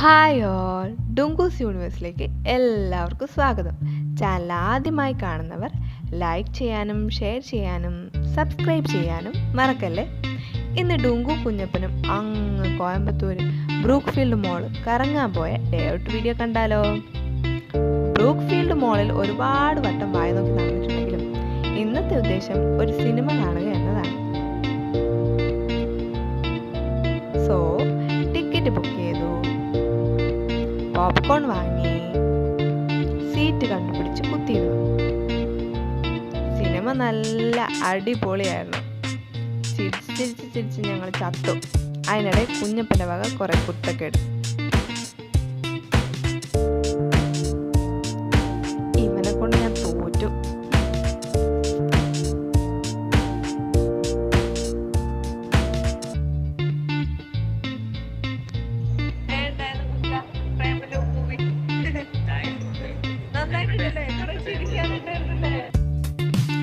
Hi all, ഡുങ്കൂസ് യൂണിവേഴ്സിലേക്ക് എല്ലാവർക്കും സ്വാഗതം. Channel ആദ്യമായി കാണുന്നവർ ലൈക്ക് ചെയ്യാനും ഷെയർ ചെയ്യാനും സബ്സ്ക്രൈബ് ചെയ്യാനും മറക്കല്ലേ. ഇന്ന് ഡുങ്കു കുഞ്ഞപ്പനും അങ്ങ് കോയമ്പത്തൂർ ബ്രൂക്ക്ഫീൽഡ് മോൾ കറങ്ങാൻ പോയ ഡേ ഔട്ട് വീഡിയോ കണ്ടാലോ. ബ്രൂക്ക്ഫീൽഡ് മോളിൽ ഒരുപാട് വട്ടം വായി നോക്കി നടന്നിട്ടുണ്ടെങ്കിലും ഇന്നത്തെ ഉദ്ദേശം ഒരു സിനിമ കാണുക എന്നതാണ്. സോ ടിക്കറ്റ് ബുക്ക് ചെയ്തു, പോപ്കോൺ വാങ്ങി, സീറ്റ് കണ്ടുപിടിച്ച് കുത്തിയിരുന്നു. സിനിമ നല്ല അടിപൊളിയായിരുന്നു. ചിരിച്ച് ഞങ്ങൾ ചത്തു. അതിനിടെ കുഞ്ഞപ്പൻ്റെ വക കുറെ കുത്തക്കേട്. ഇവനെ കൊണ്ട് ഞാൻ തോറ്റു.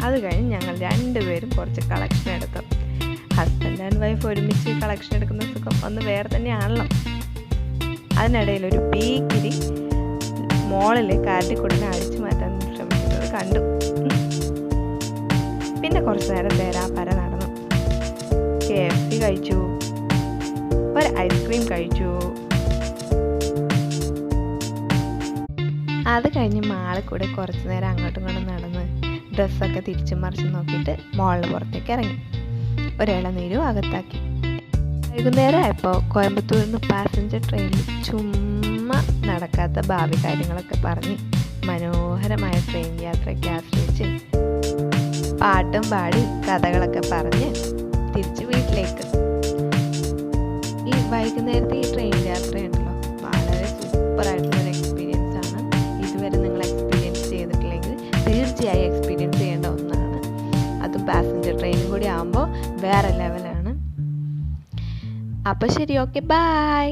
അത് കഴിഞ്ഞ് ഞങ്ങൾ രണ്ടുപേരും കുറച്ച് കളക്ഷൻ എടുത്തു. ഹസ്ബൻഡ് ആൻഡ് വൈഫ് ഒരുമിച്ച് കളക്ഷൻ എടുക്കുന്ന സുഖം ഒന്ന് വേറെ തന്നെയാണല്ലോ. അതിനിടയിൽ ഒരു പീക്കിരി മോളിലെ കാറ്റിക്കുടനെ അടിച്ചു മാറ്റാൻ ശ്രമിക്കുന്നത് കണ്ടു. പിന്നെ കുറച്ചു നേരം തേരാപ്പര നടന്നു. KFC കഴിച്ചു, ഒരു ഐസ്ക്രീം കഴിച്ചു. അത് കഴിഞ്ഞ് മാളിൽ കൂടെ കുറച്ചു നേരം അങ്ങോട്ടും ഇങ്ങോട്ടും നടന്ന് ഡ്രസ്സൊക്കെ തിരിച്ചും മറിച്ചും നോക്കിയിട്ട് മോളിന് പുറത്തേക്ക് ഇറങ്ങി. ഒരിളനീരും അകത്താക്കി. വൈകുന്നേരം ആയപ്പോൾ കോയമ്പത്തൂരിൽ നിന്ന് പാസഞ്ചർ ട്രെയിനിൽ ചുമ്മാ നടക്കാത്ത ഭാവി കാര്യങ്ങളൊക്കെ പറഞ്ഞ് മനോഹരമായ ട്രെയിൻ യാത്രയ്ക്ക് ആശ്രയിച്ച് പാട്ടും പാടി കഥകളൊക്കെ പറഞ്ഞ് തിരിച്ച് വീട്ടിലേക്ക്. ഈ വൈകുന്നേരത്തെ ഈ ട്രെയിൻ യാത്രയുണ്ടല്ലോ, വളരെ സൂപ്പറായിട്ടുള്ളൊരു എക്സ്പീരിയൻസ് ആണ്. ഇതുവരെ നിങ്ങൾ എക്സ്പീരിയൻസ് ചെയ്തിട്ടില്ലെങ്കിൽ തീർച്ചയായും എക്സ്പീരിയൻസ് ചെയ്യേണ്ട ഒന്നാണ്. അതും പാസഞ്ചർ ട്രെയിനും കൂടി ആകുമ്പോൾ വേറെ ലെവലാണ്. അപ്പോൾ ശരി, ഓക്കെ, ബൈ.